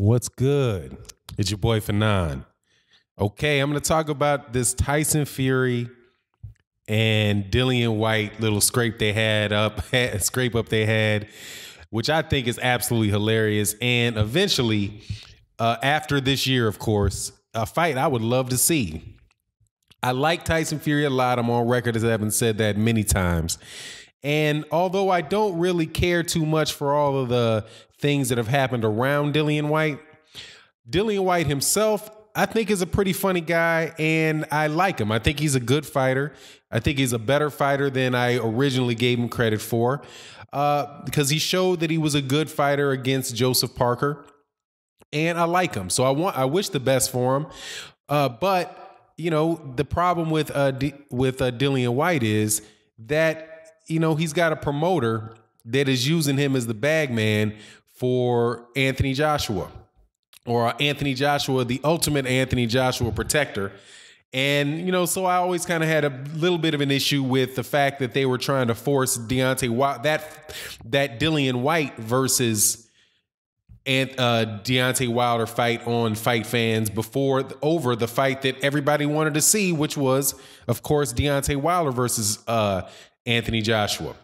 What's good? It's your boy Fanon. Okay, I'm going to talk about this Tyson Fury and Dillian Whyte little scrape they had up, scrape up they had, which I think is absolutely hilarious. And eventually, after this year, of course, a fight I would love to see. I like Tyson Fury a lot. I'm on record as having said that many times. And although I don't really care too much for all of the things that have happened around Dillian Whyte himself, I think is a pretty funny guy, and I like him. I think he's a good fighter. I think he's a better fighter than I originally gave him credit for, because he showed that he was a good fighter against Joseph Parker, and I like him. So I wish the best for him. But you know, the problem with Dillian Whyte is that, you know, he's got a promoter that is using him as the bag man for Anthony Joshua, or Anthony Joshua, the ultimate Anthony Joshua protector. And, you know, so I always kind of had a little bit of an issue with the fact that they were trying to force that Dillian Whyte versus Deontay Wilder fight on Fight Fans over the fight that everybody wanted to see, which was, of course, Deontay Wilder versus Anthony Joshua.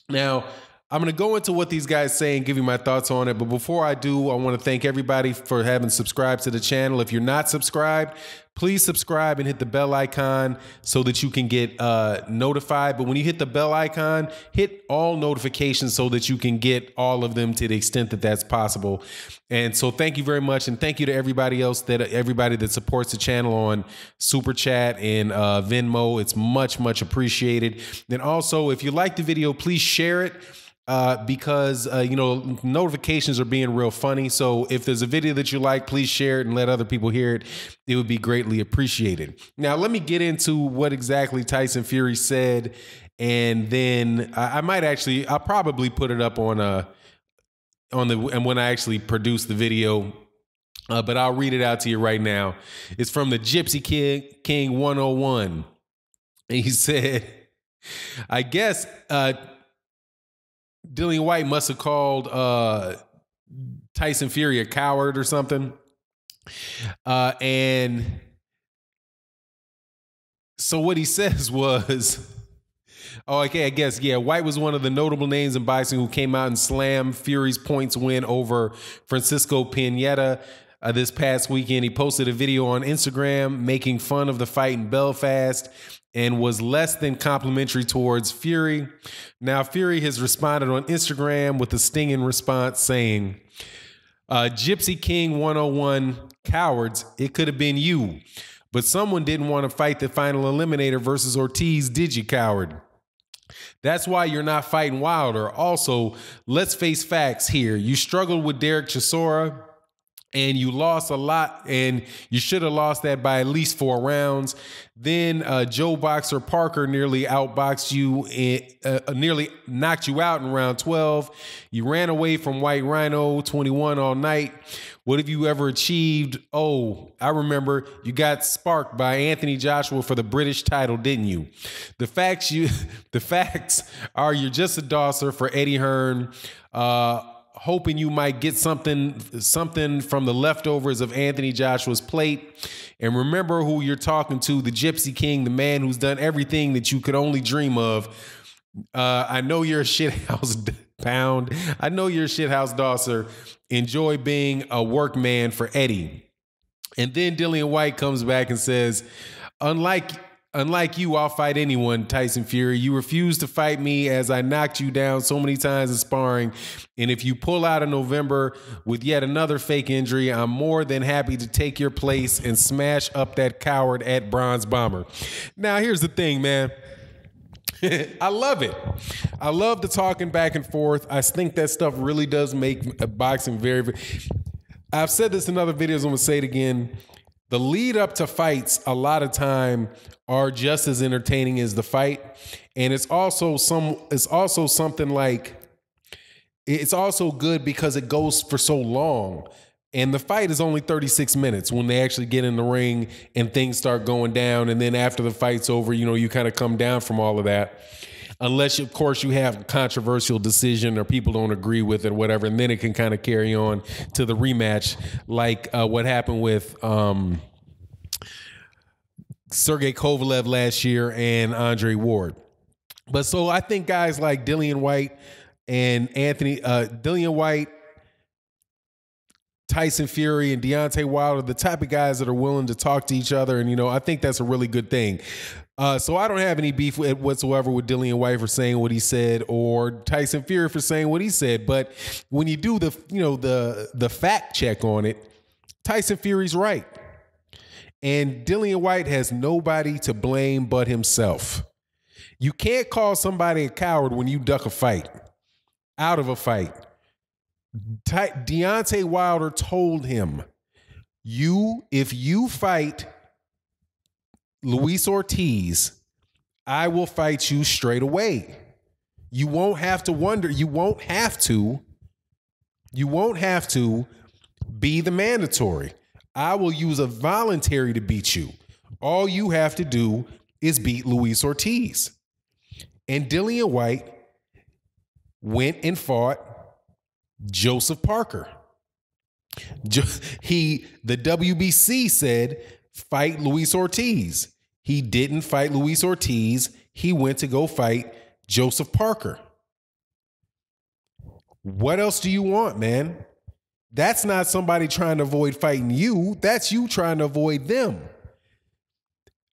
Now, I'm going to go into what these guys say and give you my thoughts on it. But before I do, I want to thank everybody for having subscribed to the channel. If you're not subscribed, please subscribe and hit the bell icon so that you can get notified. But when you hit the bell icon, hit all notifications so that you can get all of them to the extent that that's possible. And so thank you very much. And thank you to everybody else, everybody that supports the channel on Super Chat and Venmo. It's much, much appreciated. And also, if you like the video, please share it. Because, you know, notifications are being real funny. So if there's a video that you like, please share it and let other people hear it. It would be greatly appreciated. Now, let me get into what exactly Tyson Fury said. And then I'll probably put it up when I actually produce the video. But I'll read it out to you right now. It's from the Gypsy King 101. And he said, I guess, Dillian Whyte must have called Tyson Fury a coward or something. And so what he says was, I guess, Whyte was one of the notable names in boxing who came out and slammed Fury's points win over Francisco Piñeta this past weekend. He posted a video on Instagram making fun of the fight in Belfast and was less than complimentary towards Fury. Now, Fury has responded on Instagram with a stinging response saying, Gypsy King 101, cowards, it could have been you. But someone didn't want to fight the final eliminator versus Ortiz, did you, coward? That's why you're not fighting Wilder. Also, let's face facts here. You struggled with Derek Chisora, and you lost a lot, and you should have lost that by at least 4 rounds. Then Joe Boxer Parker nearly outboxed you, nearly knocked you out in round 12. You ran away from White Rhino 21 all night. What have you ever achieved? Oh, I remember you got sparked by Anthony Joshua for the British title, didn't you? The facts are you're just a dosser for Eddie Hearn, hoping you might get something from the leftovers of Anthony Joshua's plate. And remember who you're talking to, the Gypsy King, the man who's done everything that you could only dream of. I know you're a shithouse pound. I know you're a shithouse dosser. Enjoy being a workman for Eddie. And then Dillian Whyte comes back and says, Unlike you, I'll fight anyone, Tyson Fury. You refused to fight me as I knocked you down so many times in sparring. And if you pull out in November with yet another fake injury, I'm more than happy to take your place and smash up that coward at Bronze Bomber. Now, here's the thing, man. I love it. I love the talking back and forth. I think that stuff really does make boxing very, very... I've said this in other videos. I'm going to say it again. The lead up to fights a lot of time are just as entertaining as the fight. And it's also something like, it's also good because it goes for so long. And the fight is only 36 minutes when they actually get in the ring and things start going down. And then after the fight's over, you know, you kind of come down from all of that. unless, of course, you have a controversial decision or people don't agree with it or whatever, and then it can kind of carry on to the rematch, like what happened with Sergey Kovalev last year and Andre Ward. But so I think guys like Dillian Whyte and Dillian Whyte, Tyson Fury, and Deontay Wilder, the type of guys that are willing to talk to each other. And, I think that's a really good thing. So I don't have any beef whatsoever with Dillian Whyte for saying what he said, or Tyson Fury for saying what he said. But when you do the fact check on it, Tyson Fury's right. And Dillian Whyte has nobody to blame but himself. You can't call somebody a coward when you duck a fight, out of a fight. Deontay Wilder told him, if you fight Luis Ortiz, I will fight you straight away. You won't have to wonder. You won't have to be the mandatory. I will use a voluntary to beat you. All you have to do is beat Luis Ortiz. And Dillian Whyte went and fought Joseph Parker. The WBC said, fight Luis Ortiz. He didn't fight Luis Ortiz. He went to go fight Joseph Parker. What else do you want, man? That's not somebody trying to avoid fighting you. That's you trying to avoid them.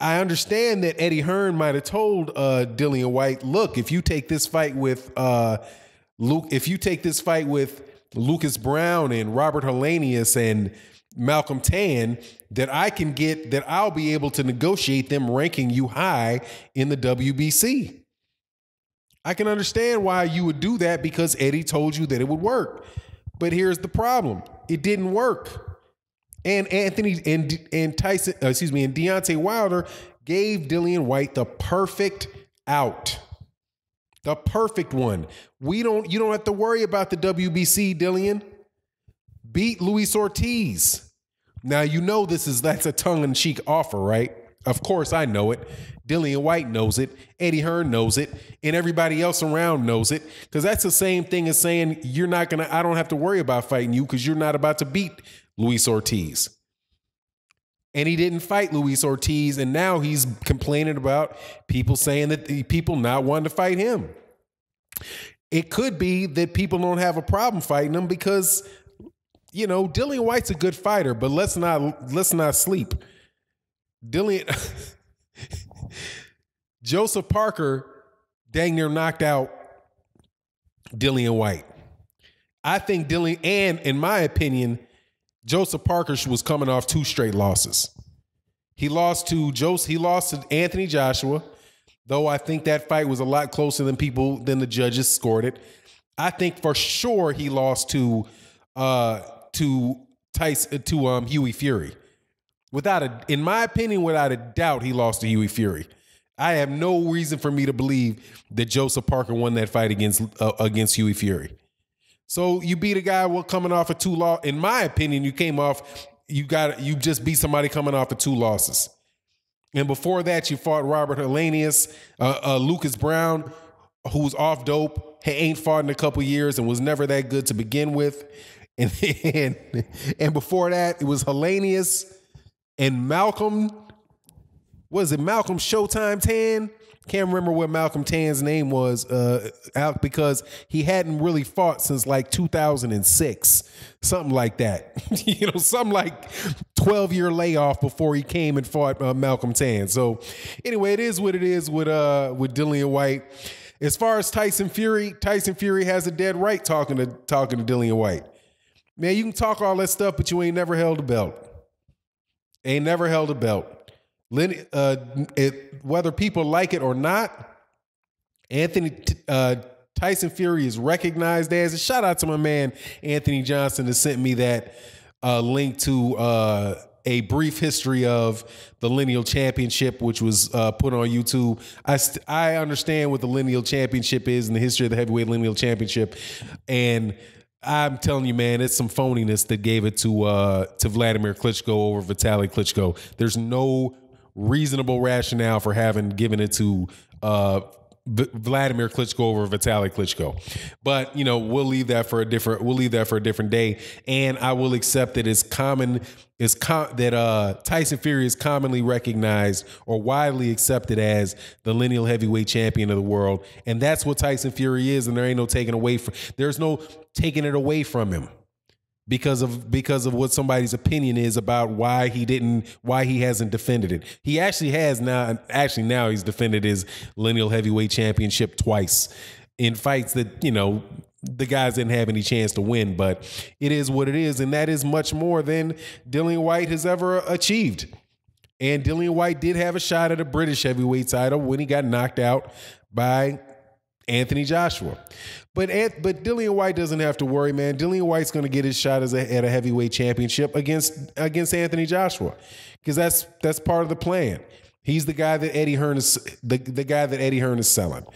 I understand that Eddie Hearn might have told Dillian Whyte, look, if you take this fight with Lucas Brown and Robert Helenius and Malcolm Tan, that I'll be able to negotiate them ranking you high in the WBC. I can understand why you would do that, because Eddie told you that it would work. But here's the problem. It didn't work. And Deontay Wilder gave Dillian Whyte the perfect out. The perfect one. You don't have to worry about the WBC, Dillian. Beat Luis Ortiz. Now, that's a tongue-in-cheek offer, right? Of course I know it. Dillian Whyte knows it. Eddie Hearn knows it. And everybody else around knows it. Because that's the same thing as saying I don't have to worry about fighting you because you're not about to beat Luis Ortiz. And he didn't fight Luis Ortiz, and now he's complaining about people saying that people not wanting to fight him. It could be that people don't have a problem fighting him because, Dillian Whyte's a good fighter, but let's not sleep. Joseph Parker dang near knocked out Dillian Whyte. I think in my opinion, Joseph Parker was coming off 2 straight losses. He lost to Anthony Joshua, though I think that fight was a lot closer than the judges scored it. I think for sure he lost to Hughie Fury. In my opinion, without a doubt, he lost to Hughie Fury. I have no reason for me to believe that Joseph Parker won that fight against Hughie Fury. So you beat a guy coming off of 2 losses. In my opinion, you just beat somebody coming off of 2 losses. And before that, you fought Robert Helenius, Lucas Brown, who's off dope, ain't fought in a couple years and was never that good to begin with. And before that, it was Helenius and Malcolm. Was it Malcolm Showtime Tan? Can't remember what Malcolm Tan's name was, because he hadn't really fought since like 2006, something like that. Something like 12-year layoff before he came and fought Malcolm Tan. So anyway, it is what it is with Dillian Whyte. As far as Tyson Fury has a dead right talking to Dillian Whyte. Man, you can talk all that stuff, but you ain't never held a belt. Ain't never held a belt. Whether people like it or not, Tyson Fury is recognized as. A shout out to my man Anthony Johnson that sent me that link to a brief history of the Lineal Championship, which was put on YouTube. I understand what the Lineal Championship is and the history of the Heavyweight Lineal Championship, and I'm telling you, man, it's some phoniness that gave it to Vladimir Klitschko over Vitaly Klitschko. There's no reasonable rationale for having given it to Vladimir Klitschko over Vitaly Klitschko. But, you know, we'll leave that for a different day. And I will accept that that Tyson Fury is commonly recognized or widely accepted as the lineal heavyweight champion of the world. And that's what Tyson Fury is. And there's no taking it away from him because of what somebody's opinion is about why he hasn't defended it. He actually has now. Actually, now he's defended his lineal heavyweight championship twice in fights that, you know, the guys didn't have any chance to win. But it is what it is, and that is much more than Dillian Whyte has ever achieved. And Dillian Whyte did have a shot at a British heavyweight title when he got knocked out by Anthony Joshua. But Dillian Whyte doesn't have to worry, man. Dillian Whyte's going to get his shot at a heavyweight championship against Anthony Joshua, because that's part of the plan. He's the guy that Eddie Hearn is the guy that Eddie Hearn is selling.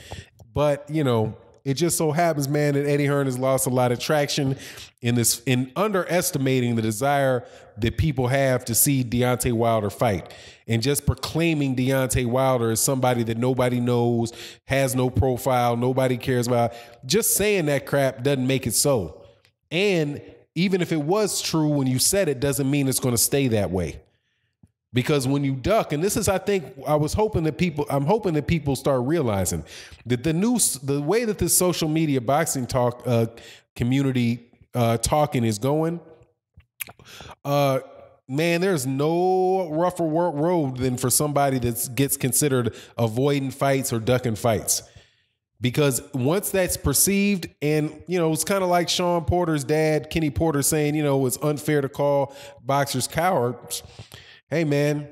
But, you know, it just so happens, man, that Eddie Hearn has lost a lot of traction in underestimating the desire that people have to see Deontay Wilder fight, and just proclaiming Deontay Wilder as somebody that nobody knows, has no profile, nobody cares about. Just saying that crap doesn't make it so. And even if it was true when you said it, doesn't mean it's going to stay that way. Because when you duck, and this is, I'm hoping that people start realizing that the way that this social media boxing talk community talking is going, man, there's no rougher road than for somebody that gets considered avoiding fights or ducking fights. Because once that's perceived, and, you know, it's kind of like Sean Porter's dad, Kenny Porter, saying, you know, it's unfair to call boxers cowards. Hey, man,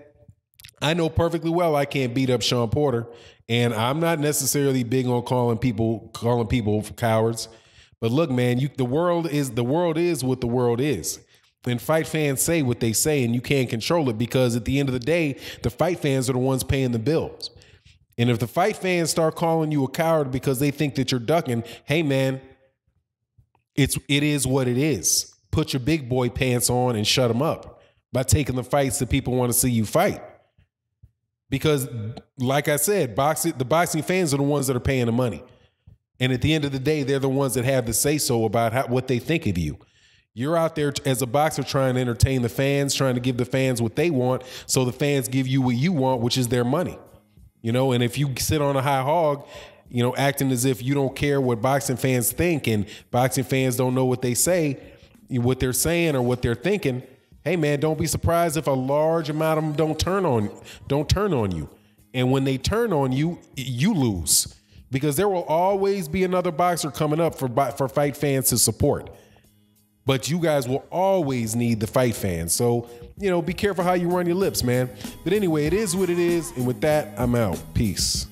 I know perfectly well I can't beat up Sean Porter, and I'm not necessarily big on calling people cowards. But look, man, the world is what the world is. And fight fans say what they say, and you can't control it, because at the end of the day, the fight fans are the ones paying the bills. And if the fight fans start calling you a coward because they think that you're ducking, hey, man, it is what it is. Put your big boy pants on and shut them up by taking the fights that people want to see you fight. Because, like I said, the boxing fans are the ones that are paying the money. And at the end of the day, they're the ones that have the say-so about what they think of you. You're out there as a boxer trying to entertain the fans, trying to give the fans what they want, so the fans give you what you want, which is their money. You know, and if you sit on a high hog, you know, acting as if you don't care what boxing fans think, and boxing fans don't know what they're saying or what they're thinking, hey, man, don't be surprised if a large amount of them don't turn on you. And when they turn on you, you lose, because there will always be another boxer coming up for fight fans to support. But you guys will always need the fight fans. So, you know, be careful how you run your lips, man. But anyway, it is what it is. And with that, I'm out. Peace.